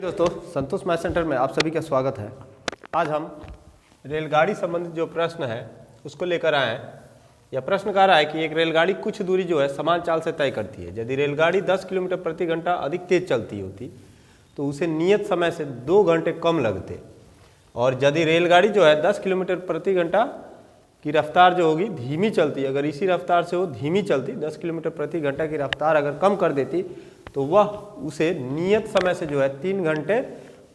दोस्तों, संतोष math centre में आप सभी का स्वागत है। आज हम रेलगाड़ी संबंधित जो प्रश्न है उसको लेकर आए हैं। यह प्रश्न कह रहा है कि एक रेलगाड़ी कुछ दूरी जो है समान चाल से तय करती है। यदि रेलगाड़ी 10 किलोमीटर प्रति घंटा अधिक तेज चलती होती तो उसे नियत समय से 2 घंटे कम लगते, और यदि रेलगाड़ी जो है 10 किलोमीटर प्रति घंटा की रफ्तार जो होगी धीमी चलती, अगर इसी रफ्तार से वो धीमी चलती 10 किलोमीटर प्रति घंटा की रफ्तार अगर कम कर देती तो वह उसे नियत समय से जो है 3 घंटे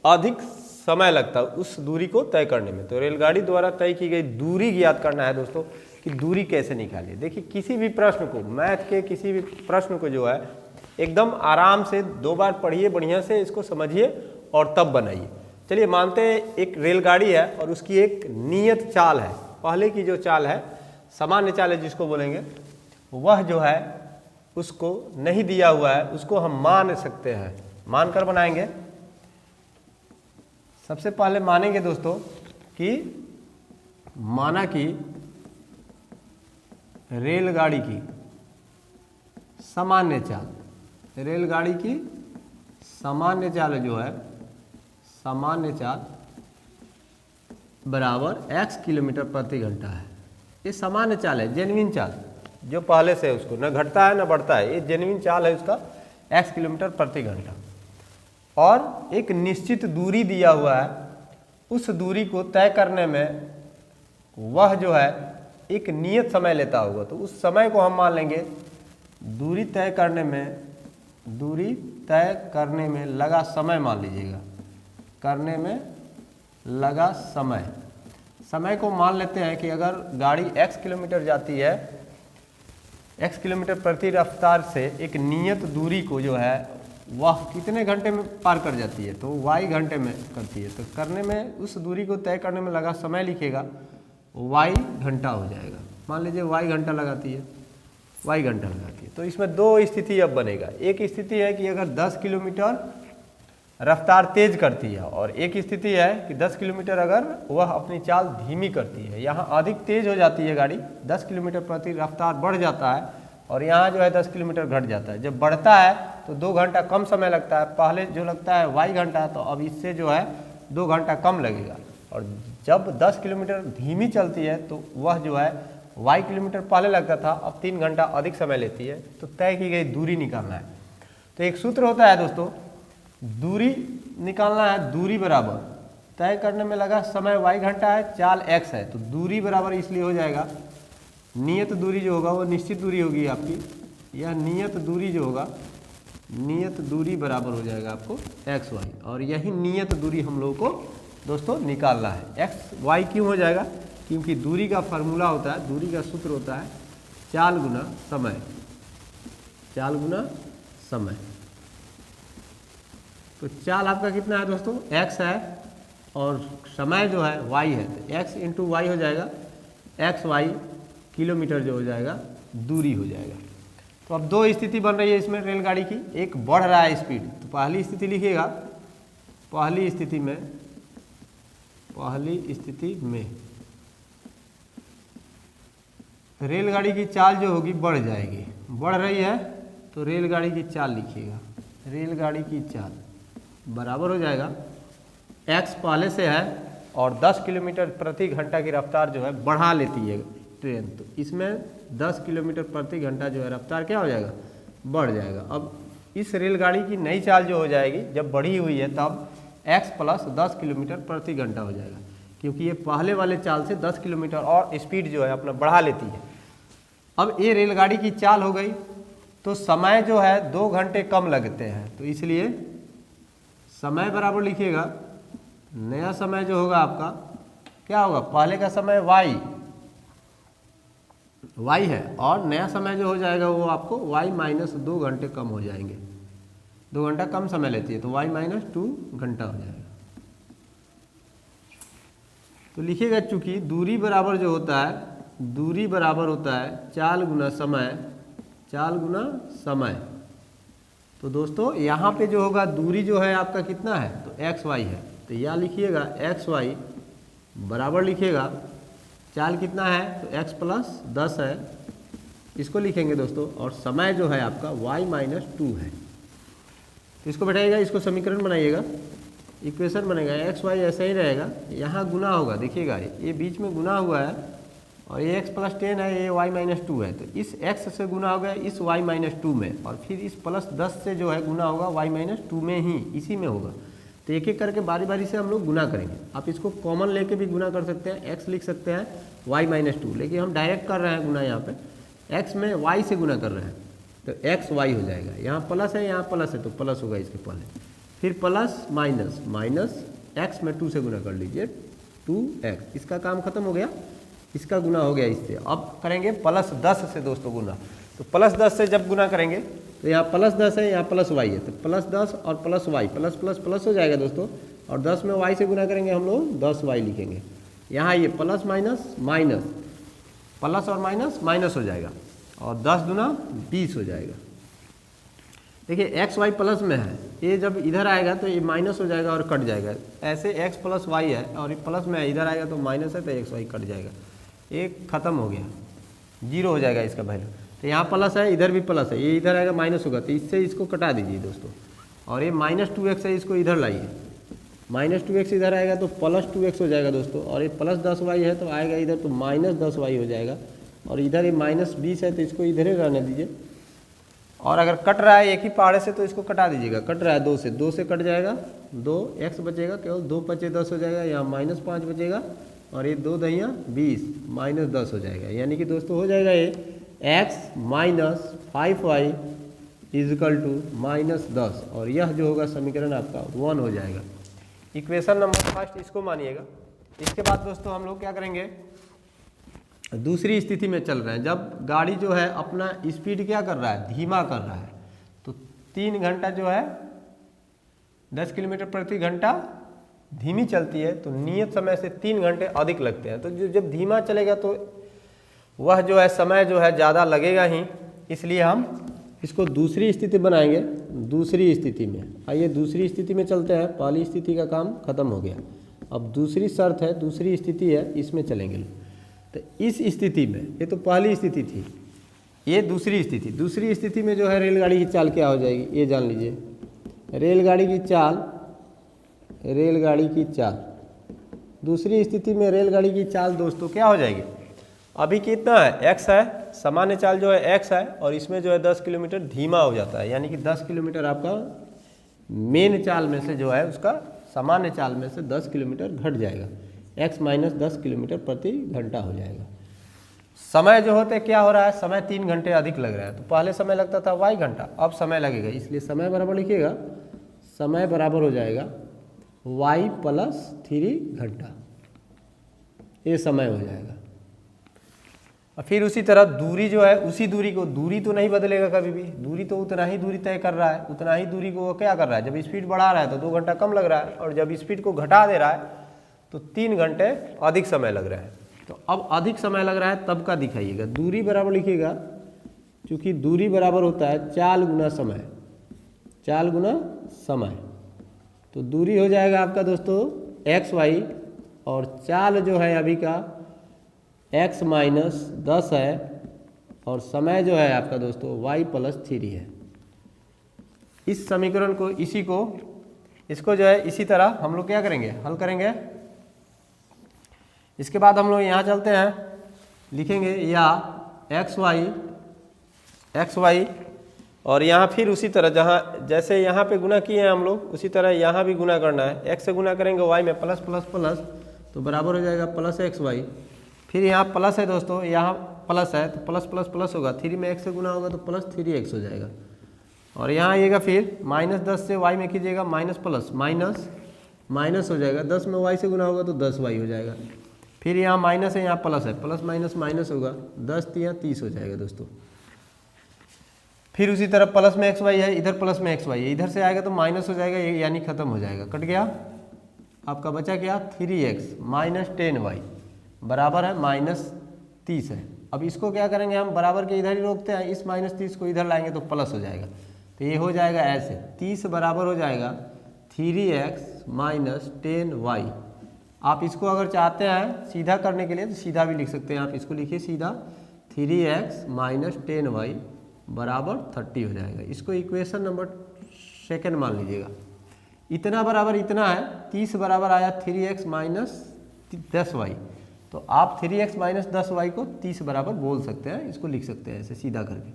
अधिक समय लगता उस दूरी को तय करने में। तो रेलगाड़ी द्वारा तय की गई दूरी ज्ञात करना है दोस्तों कि दूरी कैसे निकालिए। देखिए, किसी भी प्रश्न को, मैथ के किसी भी प्रश्न को जो है एकदम आराम से 2 बार पढ़िए, बढ़िया से इसको समझिए और तब बनाइए। चलिए, मानते हैं एक रेलगाड़ी है और उसकी एक नियत चाल है। पहले की जो चाल है, सामान्य चाल है जिसको बोलेंगे, वह जो है उसको नहीं दिया हुआ है, उसको हम मान सकते हैं, मानकर बनाएंगे। सबसे पहले मानेंगे दोस्तों कि माना कि रेलगाड़ी की सामान्य चाल, रेलगाड़ी की सामान्य चाल जो है, सामान्य चाल बराबर x किलोमीटर प्रति घंटा है। ये सामान्य चाल है, जेन्युइन चाल जो पहले से है, उसको न घटता है न बढ़ता है, ये जेन्युइन चाल है उसका x किलोमीटर प्रति घंटा। और एक निश्चित दूरी दिया हुआ है, उस दूरी को तय करने में वह जो है एक नियत समय लेता होगा। तो उस समय को हम मान लेंगे दूरी तय करने में लगा समय मान लीजिएगा, करने में लगा समय को मान लेते हैं कि अगर गाड़ी x किलोमीटर जाती है, x किलोमीटर प्रति रफ्तार से एक नियत दूरी को जो है वह कितने घंटे में पार कर जाती है, तो y घंटे में करती है। तो करने में उस दूरी को तय करने में लगा समय लिखेगा, y घंटा हो जाएगा। मान लीजिए y घंटा लगाती है, y घंटा लगाती है। तो इसमें 2 स्थिति अब बनेगा। एक स्थिति है कि अगर 10 किलोमीटर रफ्तार तेज करती है, और एक स्थिति है कि 10 किलोमीटर अगर वह अपनी चाल धीमी करती है। यहाँ अधिक तेज हो जाती है गाड़ी, 10 किलोमीटर प्रति रफ्तार बढ़ जाता है, और यहाँ जो है 10 किलोमीटर घट जाता है। जब बढ़ता है तो 2 घंटा कम समय लगता है। पहले जो लगता है y घंटा, तो अब इससे जो है 2 घंटा कम लगेगा। और जब 10 किलोमीटर धीमी चलती है तो वह जो है y किलोमीटर पहले लगता था, अब 3 घंटा अधिक समय लेती है। तो तय की गई दूरी निकालना है। तो एक सूत्र होता है दोस्तों, दूरी निकालना है, दूरी बराबर तय करने में लगा समय y घंटा है, चाल x है। तो दूरी बराबर इसलिए हो जाएगा, नियत दूरी जो होगा वो निश्चित दूरी होगी आपकी, यह नियत दूरी जो होगा, नियत दूरी बराबर हो जाएगा आपको x y। और यही नियत दूरी हम लोगों को दोस्तों निकालना है। x y क्यों हो जाएगा? क्योंकि दूरी का फार्मूला होता है, दूरी का सूत्र होता है चाल गुना समय, चाल गुना समय। तो चाल आपका कितना है दोस्तों? x है, और समय जो है y है, तो x इंटू वाई हो जाएगा, x y किलोमीटर जो हो जाएगा दूरी हो जाएगा। तो अब 2 स्थिति बन रही है इसमें रेलगाड़ी की। एक बढ़ रहा है स्पीड, तो पहली स्थिति लिखिएगा, पहली स्थिति में रेलगाड़ी की चाल जो होगी बढ़ जाएगी। बढ़ रही है तो रेलगाड़ी की चाल लिखिएगा, रेलगाड़ी की चाल बराबर हो जाएगा, x पहले से है और 10 किलोमीटर प्रति घंटा की रफ्तार जो है बढ़ा लेती है ट्रेन। तो इसमें 10 किलोमीटर प्रति घंटा जो है रफ्तार क्या हो जाएगा? बढ़ जाएगा। अब इस रेलगाड़ी की नई चाल जो हो जाएगी, जब बढ़ी हुई है तब x प्लस 10 किलोमीटर प्रति घंटा हो जाएगा, क्योंकि ये पहले वाले चाल से 10 किलोमीटर और स्पीड जो है अपना बढ़ा लेती है। अब ये रेलगाड़ी की चाल हो गई, तो समय जो है 2 घंटे कम लगते हैं। तो इसलिए समय बराबर लिखिएगा, नया समय जो होगा आपका क्या होगा? पहले का समय y है, और नया समय जो हो जाएगा वो आपको y माइनस 2 घंटे कम हो जाएंगे। 2 घंटा कम समय लेती है तो y माइनस 2 घंटा हो जाएगा। तो लिखिएगा, चूंकि दूरी बराबर जो होता है, दूरी बराबर होता है चाल गुना समय, चाल गुना समय। तो दोस्तों यहाँ पे जो होगा दूरी जो है आपका कितना है? तो x y है। तो यह लिखिएगा x y बराबर लिखिएगा, चाल कितना है? तो x प्लस 10 है, इसको लिखेंगे दोस्तों, और समय जो है आपका y माइनस 2 है। इसको बैठाइएगा, इसको समीकरण बनाइएगा, इक्वेशन बनेगा, एक्स वाई ऐसा ही रहेगा, यहाँ गुना होगा, देखिएगा ये बीच में गुना हुआ है और ये x + 10 है, ये y - 2 है, तो इस x से गुना होगा इस y - 2 में, और फिर इस +10 से जो है गुना होगा y - 2 में ही, इसी में होगा। तो एक एक करके बारी बारी से हम लोग गुना करेंगे। आप इसको कॉमन लेके भी गुना कर सकते हैं, x लिख सकते हैं y - 2, लेकिन हम डायरेक्ट कर रहे हैं गुना, यहाँ पे x में y से गुना कर रहे हैं, तो x y हो जाएगा। यहाँ प्लस है, यहाँ प्लस है, तो प्लस होगा इसके पहले, फिर प्लस माइनस, माइनस x में 2 से गुना कर लीजिए, 2x, इसका काम खत्म हो गया, इसका गुना हो गया इससे। अब करेंगे +10 से दोस्तों गुना, तो +10 से जब गुना करेंगे तो यहाँ +10 है, यहाँ +y है, तो +10 और +y, प्लस प्लस प्लस हो जाएगा दोस्तों, और 10 में y से गुना करेंगे हम लोग 10y लिखेंगे। यहाँ ये प्लस माइनस माइनस, प्लस और माइनस माइनस हो जाएगा, और 10 दूना 20 हो जाएगा। देखिए x y प्लस में है, ये जब इधर आएगा तो ये माइनस हो जाएगा और कट जाएगा, ऐसे x + y है और ये प्लस में है, इधर आएगा तो माइनस है, तो x y कट जाएगा, ये खत्म हो गया, 0 हो जाएगा इसका वैल्यू। तो यहाँ प्लस है, इधर भी प्लस है, ये इधर आएगा माइनस होगा, तो इससे इसको कटा दीजिए दोस्तों, और ये -2x है, इसको इधर लाइए, -2x इधर आएगा तो +2x हो जाएगा दोस्तों, और ये +10y है तो आएगा इधर तो -10y हो जाएगा, और इधर ये -20 है तो इसको इधर ही रहने दीजिए। और अगर कट रहा है एक ही पहाड़े से तो इसको कटा दीजिएगा, कट रहा है 2 से कट जाएगा, 2x बचेगा, केवल 2 × 5 = 10 हो जाएगा, यहाँ -5 बचेगा, और ये 2 × 2 = 20, -10 हो जाएगा। यानी कि दोस्तों हो जाएगा ये x - 5y = -10, और यह जो होगा समीकरण आपका 1 हो जाएगा। इक्वेशन नंबर फर्स्ट इसको मानिएगा। इसके बाद दोस्तों हम लोग क्या करेंगे, दूसरी स्थिति में चल रहे हैं, जब गाड़ी जो है अपना स्पीड क्या कर रहा है, धीमा कर रहा है, तो 3 घंटा जो है 10 किलोमीटर प्रति घंटा धीमी चलती है, तो नियत समय से 3 घंटे अधिक लगते हैं। तो जब धीमा चलेगा तो वह जो है समय जो है ज़्यादा लगेगा ही, इसलिए हम इसको दूसरी स्थिति बनाएंगे। दूसरी स्थिति में आइए, दूसरी स्थिति में चलते हैं, पहली स्थिति का काम खत्म हो गया, अब दूसरी शर्त है, दूसरी स्थिति है, इसमें चलेंगे। तो इस स्थिति में, ये तो पहली स्थिति थी, ये दूसरी स्थिति, दूसरी स्थिति में जो है रेलगाड़ी की चाल क्या हो जाएगी, ये जान लीजिए। रेलगाड़ी की चाल, रेलगाड़ी की चाल, दूसरी स्थिति में रेलगाड़ी की चाल दोस्तों क्या हो जाएगी, अभी कितना है, x है, सामान्य चाल जो है x है, और इसमें जो है 10 किलोमीटर धीमा हो जाता है, यानी कि 10 किलोमीटर आपका मेन चाल में से जो है उसका सामान्य चाल में से 10 किलोमीटर घट जाएगा, x - 10 किलोमीटर प्रति घंटा हो जाएगा। समय जो होते क्या हो रहा है, समय 3 घंटे अधिक लग रहा है, तो पहले समय लगता था y घंटा, अब समय लगेगा, इसलिए समय बराबर लिखिएगा, समय बराबर हो जाएगा y + 3 घंटा, ये समय हो जाएगा। और फिर उसी तरह दूरी जो है, उसी दूरी को, दूरी तो नहीं बदलेगा कभी भी, दूरी तो उतना ही दूरी तय कर रहा है, उतना ही दूरी को वो क्या कर रहा है, जब स्पीड बढ़ा रहा है तो 2 घंटा कम लग रहा है, और जब स्पीड को घटा दे रहा है तो 3 घंटे अधिक समय लग रहा है। तो अब अधिक समय लग रहा है तब का दिखाइएगा, दूरी बराबर लिखिएगा, क्योंकि दूरी बराबर होता है चाल गुना समय, चाल गुना समय, तो दूरी हो जाएगा आपका दोस्तों x y, और चाल जो है अभी का x - 10 है, और समय जो है आपका दोस्तों y + 3 है। इस समीकरण को, इसी को, इसको जो है इसी तरह हम लोग क्या करेंगे, हल करेंगे। इसके बाद हम लोग यहाँ चलते हैं, लिखेंगे या x y, और यहाँ फिर उसी तरह जहाँ जैसे यहाँ पे गुना किए हैं हम लोग, उसी तरह यहाँ भी गुना करना है, x से गुना करेंगे y में, प्लस प्लस प्लस, तो बराबर हो जाएगा +x y। फिर यहाँ प्लस है दोस्तों, यहाँ प्लस है तो प्लस प्लस प्लस होगा, 3 में x से गुना होगा तो +3x हो जाएगा, और यहाँ आइएगा फिर -10 से y में कीजिएगा, माइनस प्लस माइनस माइनस हो जाएगा, 10 में y से गुना होगा तो 10y हो जाएगा। फिर यहाँ माइनस है, यहाँ प्लस है, प्लस माइनस माइनस होगा, 10 × 30 हो जाएगा दोस्तों। फिर उसी तरह प्लस में x y है, इधर प्लस में x y है, इधर से आएगा तो माइनस हो जाएगा, यानी खत्म हो जाएगा, कट गया, आपका बचा क्या, 3x - 10y बराबर है -30 है। अब इसको क्या करेंगे हम, बराबर के इधर ही रोकते हैं, इस -30 को इधर लाएंगे तो प्लस हो जाएगा, तो ये हो जाएगा ऐसे, 30 बराबर हो जाएगा 3x - 10y। आप इसको अगर चाहते हैं सीधा करने के लिए तो सीधा भी लिख सकते हैं, आप इसको लिखिए सीधा, 3x - 10y बराबर 30 हो जाएगा। इसको इक्वेशन नंबर सेकेंड मान लीजिएगा। इतना बराबर इतना है, 30 बराबर आया 3x माइनस 10y। तो आप 3x माइनस 10y को 30 बराबर बोल सकते हैं, इसको लिख सकते हैं ऐसे सीधा करके।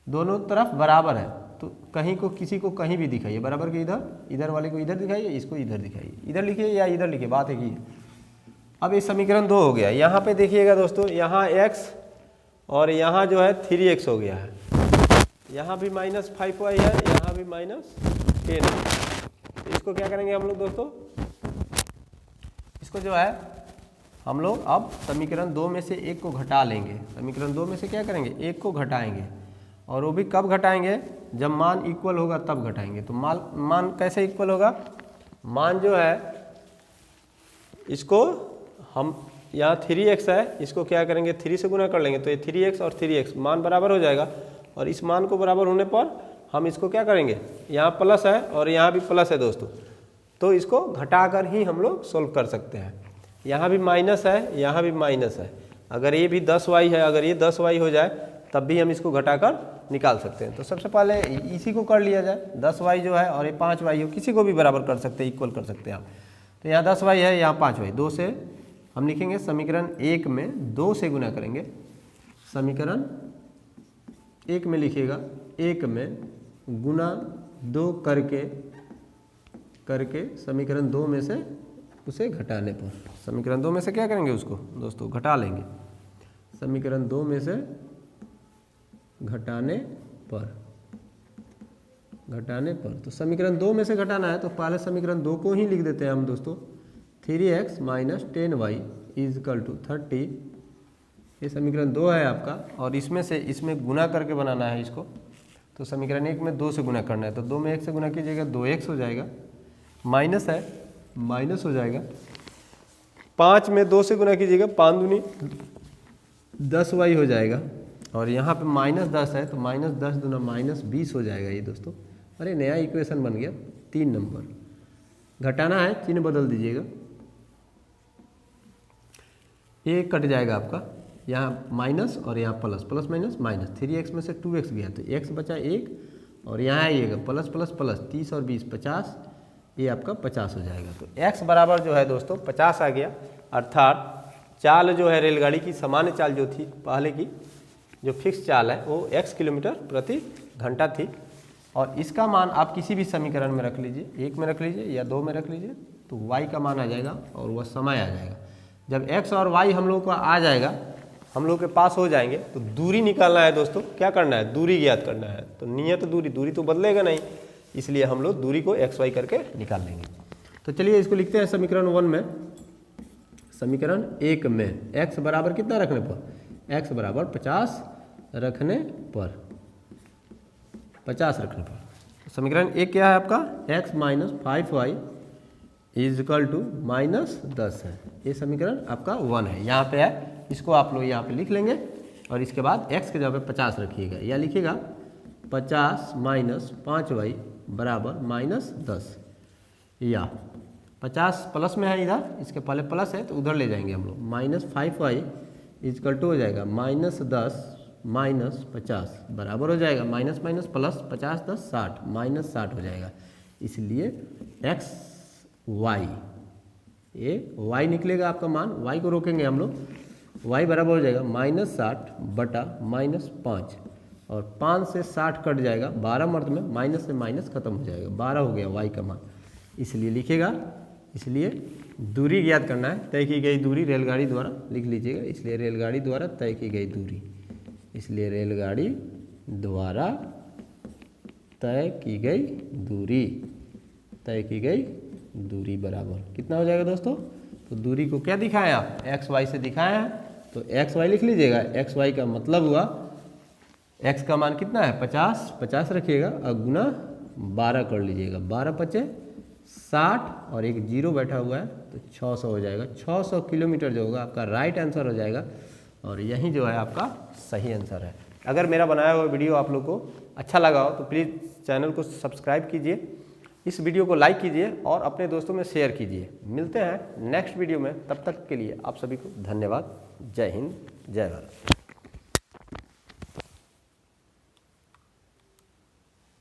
दोनों तरफ बराबर है तो कहीं को किसी को कहीं भी दिखाइए, बराबर के इधर, इधर वाले को इधर दिखाइए, इसको इधर दिखाइए, इधर लिखिए या इधर लिखिए, बात एक ही है। अब ये समीकरण 2 हो गया। यहाँ पे देखिएगा दोस्तों, यहाँ x और यहाँ जो है 3x हो गया है, यहाँ भी माइनस 5y है, यहाँ भी माइनस 10 है। तो इसको क्या करेंगे हम लोग दोस्तों, इसको जो है हम लोग अब समीकरण 2 में से एक को घटा लेंगे। समीकरण 2 में से क्या करेंगे, एक को घटाएंगे, और वो भी कब घटाएंगे, जब मान इक्वल होगा तब घटाएंगे। तो मान कैसे इक्वल होगा, मान जो है इसको हम यहाँ 3x है, इसको क्या करेंगे 3 से गुना कर लेंगे, तो ये 3x और 3x मान बराबर हो जाएगा। और इस मान को बराबर होने पर हम इसको क्या करेंगे, यहाँ प्लस है और यहाँ भी प्लस है दोस्तों, तो इसको घटाकर ही हम लोग सोल्व कर सकते हैं। यहाँ भी माइनस है, यहाँ भी माइनस है, अगर ये भी 10y है, अगर ये 10y हो जाए तब भी हम इसको घटाकर निकाल सकते हैं। तो सबसे पहले इसी को कर लिया जाए, 10y जो है और ये 5y हो, किसी को भी बराबर कर सकते हैं, इक्वल कर सकते हैं आप। तो यहाँ 10y है, यहाँ 5y, 2 से हम लिखेंगे समीकरण 1 में 2 से गुना करेंगे। समीकरण 1 में लिखिएगा, 1 में गुना 2 करके समीकरण 2 में से उसे घटाने पर, समीकरण 2 में से क्या करेंगे उसको दोस्तों घटा लेंगे। समीकरण 2 में से घटाने पर तो समीकरण 2 में से घटाना है तो पहले समीकरण 2 को ही लिख देते हैं हम दोस्तों। 3x minus 10y is equal to 30, ये समीकरण 2 है आपका, और इसमें से इसमें गुना करके बनाना है इसको। तो समीकरण 1 में 2 से गुना करना है, तो 2 में 1 से गुना कीजिएगा, 2x हो जाएगा, माइनस है माइनस हो जाएगा। 5 में 2 से गुना कीजिएगा, 5 दूनी 10y हो जाएगा, और यहाँ पे माइनस 10 है तो माइनस 10 दूना माइनस 20 हो जाएगा ये दोस्तों। अरे नया इक्वेशन बन गया 3 नंबर। घटाना है, चिन्ह बदल दीजिएगा, ये कट जाएगा आपका, यहाँ माइनस और यहाँ plus, plus minus minus, 3x में से 2x गया तो x बचा 1, और यहाँ आइएगा प्लस प्लस प्लस, 30 और 20 50, ये आपका 50 हो जाएगा। तो x बराबर जो है दोस्तों 50 आ गया, अर्थात चाल जो है रेलगाड़ी की सामान्य चाल जो थी पहले की, जो फिक्स चाल है वो x किलोमीटर प्रति घंटा थी। और इसका मान आप किसी भी समीकरण में रख लीजिए, 1 में रख लीजिए या 2 में रख लीजिए, तो y का मान आ जाएगा और वह समय आ जाएगा। जब x और y हम लोग को आ जाएगा, हम लोग के पास हो जाएंगे, तो दूरी निकालना है दोस्तों। क्या करना है, दूरी ज्ञात करना है। तो नियत दूरी तो बदलेगा नहीं, इसलिए हम लोग दूरी को xy करके निकाल लेंगे। तो चलिए इसको लिखते हैं समीकरण 1 में। समीकरण 1 में x बराबर कितना रखने पर, x बराबर 50 रखने पर, 50 रखने पर। समीकरण 1 क्या है आपका, x minus 5y is equal to minus 10 है। ये समीकरण आपका 1 है, यहाँ पे है, इसको आप लोग यहाँ पे लिख लेंगे, और इसके बाद x के जगह पे 50 रखिएगा, या लिखिएगा 50 माइनस 5y बराबर माइनस 10, या 50 प्लस में है इधर, इसके पहले प्लस है तो उधर ले जाएंगे हम लोग, माइनस 5y इजकल टू हो जाएगा माइनस 10 माइनस 50 बराबर हो जाएगा माइनस माइनस प्लस, 50 10 60, माइनस 60 हो जाएगा। इसलिए x y, ये y निकलेगा आपका मान, y को रोकेंगे हम लोग, y बराबर हो जाएगा माइनस 60 बटा माइनस 5, और 5 से 60 कट जाएगा, 12 मर्द में माइनस से माइनस खत्म हो जाएगा, 12 हो गया y का मान। इसलिए लिखेगा, इसलिए दूरी ज्ञात करना है, तय की गई दूरी रेलगाड़ी द्वारा, लिख लीजिएगा, इसलिए रेलगाड़ी द्वारा तय की गई दूरी, इसलिए रेलगाड़ी द्वारा तय की गई दूरी, तय की गई दूरी बराबर कितना हो जाएगा दोस्तों। तो दूरी को क्या दिखाएं आप, एक्स वाई से दिखाए हैं, तो एक्स वाई लिख लीजिएगा। एक्स वाई का मतलब हुआ, एक्स का मान कितना है 50, 50 रखिएगा और गुना 12 कर लीजिएगा, 12 पचे 60 और एक जीरो बैठा हुआ है तो 600 हो जाएगा। 600 किलोमीटर जो होगा आपका राइट आंसर हो जाएगा, और यही जो है आपका सही आंसर है। अगर मेरा बनाया हुआ वीडियो आप लोग को अच्छा लगा हो तो प्लीज़ चैनल को सब्सक्राइब कीजिए, इस वीडियो को लाइक कीजिए और अपने दोस्तों में शेयर कीजिए। मिलते हैं नेक्स्ट वीडियो में, तब तक के लिए आप सभी को धन्यवाद। जय हिंद, जय भारत।